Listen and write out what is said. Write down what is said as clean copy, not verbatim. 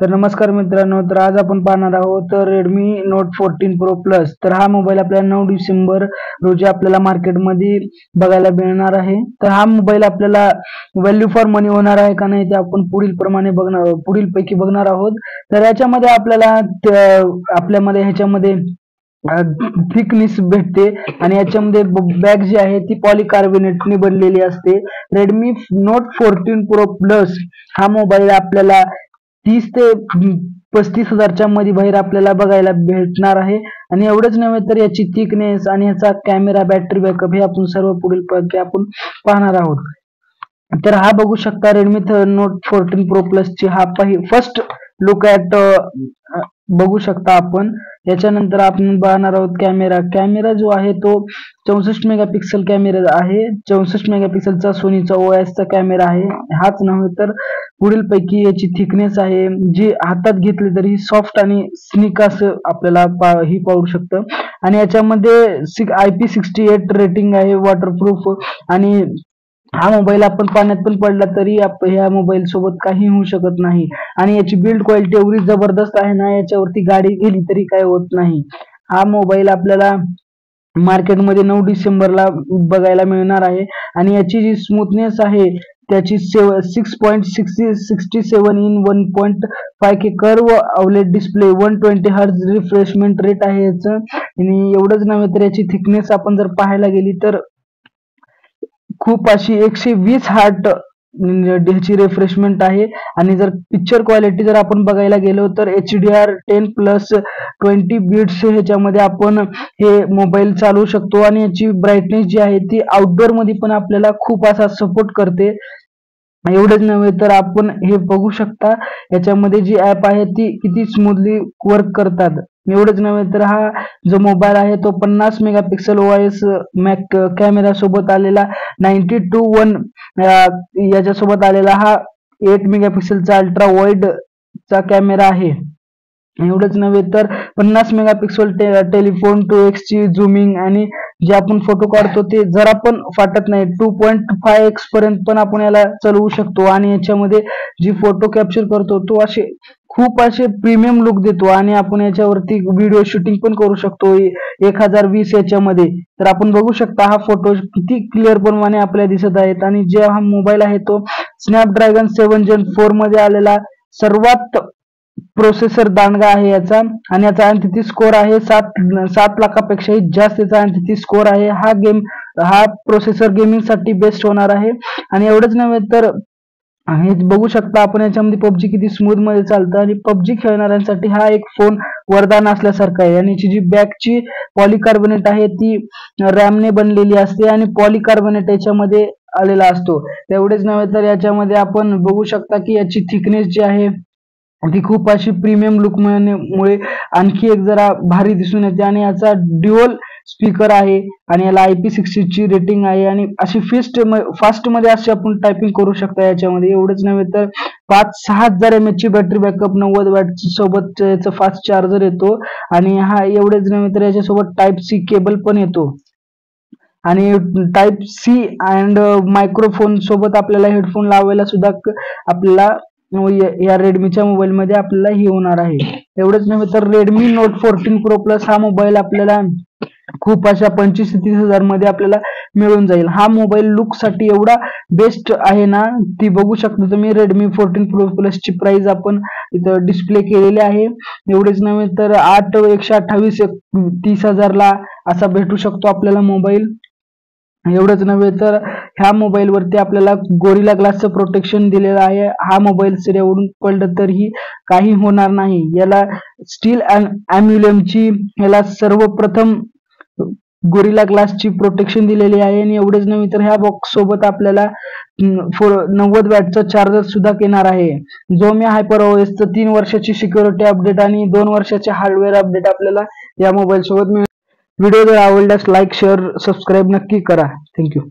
तर नमस्कार मित्रांनो, तर आज आपण पाहणार आहोत Redmi Note 14 Pro Plus. तर हा मोबाईल आपल्याला 9 डिसेंबर रोजी आपल्याला मार्केटमध्ये बघायला मिळणार आहे. तर हा मोबाईल आपल्याला व्हॅल्यू फॉर मनी होणार आहे का नाही ते आपण पुढील पैकी बघणार आहोत. तर याच्यामध्ये आपल्याला आपल्यामध्ये ह्याच्यामध्ये थिकनेस भेटते आणि याच्यामध्ये बॅग जी आहे ती पॉलीकार्बोनेटने बनलेली असते. Redmi Note 14 Pro Plus हा मोबाईल आपल्याला 30 ते 35 हजारच्या मध्ये बाहेर आपल्याला बघायला भेटणार आहे. आणि एवढंच नव्हे तर याची थिकनेस आणि याचा कॅमेरा, बॅटरी बॅकअप हे आपण सर्व पुढील आपण पाहणार आहोत. तर हा बघू शकता Redmi Note 14 Pro Plus ची हा फर्स्ट लुक ॲट बघू शकता आपण. याच्यानंतर आपण पाहणार आहोत कॅमेरा जो आहे तो 64 मेगापिक्सल कॅमेरा आहे. 64 मेगापिक्सलचा सोनीचा OIS चा कॅमेरा आहे. हाच नव्हे तर पुढील पैकी याची थिकनेस आहे जी हातात घेतली तरी सॉफ्ट आणि स्निक असं आपल्याला पाहू शकतं. आणि याच्यामध्ये IP68 रेटिंग आहे, वॉटरप्रूफ. आणि हा मोबाईल आपण पाण्यात पण पडला तरी ह्या मोबाईल सोबत काही होऊ शकत नाही. आणि याची बिल्ड क्वालिटी एवढी जबरदस्त आहे ना, याच्यावरती गाडी गेली तरी काय होत नाही. हा मोबाईल आपल्याला मार्केटमध्ये 9 डिसेंबरला बघायला मिळणार आहे. आणि याची जी स्मूथनेस आहे त्याची 6.67 in 1.5K curve OLED display, 120 hertz refreshment rate आहे याचं. आणि एवढंच नव्हे तर याची थिकनेस आपण जर पाहायला गेली तर खूप अशी 120 हर्ट्झ ह्याची रिफ्रेशमेंट आहे. आणि जर पिक्चर क्वालिटी जर आपण बघायला गेलो तर HDR10+20 बिट्स ह्याच्यामध्ये आपण हे मोबाईल चालवू शकतो. आणि याची ब्राईटनेस जी आहे ती आउटडोअर मध्ये पण आपल्याला खूप असा सपोर्ट करते. एवढंच नव्हे तर आपण हे बघू शकता याच्यामध्ये जी ऍप आहे ती किती स्मूथली वर्क करतात. एवढंच नव्हे तर हा जो मोबाईल आहे तो 50 मेगापिक्सल OIS कॅमेरा सोबत आलेला 90:1 याच्यासोबत आलेला हा 8 मेगापिक्सलचा अल्ट्रा वाईड चा कॅमेरा आहे. एवढंच नव्हे तर 50 मेगापिक्सल टेलिफोन 2x ची झूमिंग, आणि जे आपण फोटो काढतो ते जरा पण फाटत नाही. 2.5x पर्यंत पण आपण याला चालवू शकतो. आणि याच्यामध्ये जी फोटो कॅप्चर करतो तो खूप असे प्रीमियम लुक देतो. आणि आपण याच्यावरती व्हिडिओ शूटिंग पण करू शकतो 1020 याच्यामध्ये. तर आपण बघू शकता हा फोटो किती क्लिअर प्रमाणे आपल्याला दिसत आहेत. आणि जे हा मोबाईल आहे तो स्नॅपड्रॅगन 7 Gen 4 मध्ये आलेला सर्वात प्रोसेसर दांडगा आहे याचा. आणि याचा अँथिथिस स्कोर आहे 7 लाखापेक्षाही जास्त याचा अँथिथिस स्कोर आहे. हा प्रोसेसर गेमिंग साठी बेस्ट होणार आहे. आणि एवढंच नव्हे तर हे बघू शकता आपण याच्यामध्ये PUBG किती स्मूथ मध्ये चालतं. आणि PUBG खेळणाऱ्यांसाठी हा एक फोन वरदान असल्यासारखं आहे. आणि याची जी बॅकची पॉलीकार्बोनेट आहे ती रॅमने बनलेली असते आणि पॉलीकार्बोनेट याच्यामध्ये आलेला असतो. एवढेच नव्हे तर याच्यामध्ये आपण बघू शकता की याची थिकनेस जी आहे ती खूप अशी प्रीमियम लुक मुळे आणखी एक जरा भारी दिसून येते. आणि याचा ड्युअल स्पीकर आहे आणि याला IP60 ची रेटिंग आहे. आणि अशी फास्ट मध्ये अशी आपण टायपिंग करू शकता याच्यामध्ये. एवढंच नव्हे तर 5-6 हजार mAh ची बॅटरी बॅकअप, 90 वॅट सोबत याचं फास्ट चार्जर येतो. आणि हा एवढेच नव्हे तर याच्यासोबत Type-C केबल पण येतो. आणि Type-C अँड मायक्रोफोन सोबत आपल्याला हेडफोन लावायला सुद्धा आपल्याला या रेडमीच्या मोबाईल मध्ये आपल्याला हे होणार आहे. एवढंच नव्हे तर Redmi Note 14 Pro Plus हा मोबाईल आपल्याला खूप अशा 25 ते 30 हजार मध्ये आपल्याला मिळून जाईल. हा मोबाईल लुक साठी एवढा बेस्ट आहे ना, ती बघू शकता तुम्ही. Redmi 14 Pro Plus ची प्राइस आपण इथं डिस्प्ले केलेली आहे. एवढेच नव्हे तर 128 30 हजारला असा भेटू शकतो आपल्याला मोबाईल. एवढंच नव्हे तर ह्या मोबाईल वरती आपल्याला गोरिला ग्लासचं प्रोटेक्शन दिलेलं आहे. हा मोबाईल सूर्यावरून पडलं तरीही काही होणार नाही. याला स्टील ॲल्युमिनियमची याला सर्वप्रथम गोरिला ग्लासची प्रोटेक्शन दिलेली आहे. आणि एवढेच नव्हे तर ह्या बॉक्स सोबत आपल्याला 90 वॅटचा चार्जर सुद्धा येणार आहे. Xiaomi HyperOS 3 वर्षाची सिक्युरिटी अपडेट आणि 2 वर्षाचे हार्डवेअर अपडेट आपल्याला या मोबाईल सोबत मिळेल. व्हिडिओ जर आवडल्यास लाईक, शेअर, सबस्क्राईब नक्की करा. थँक्यू.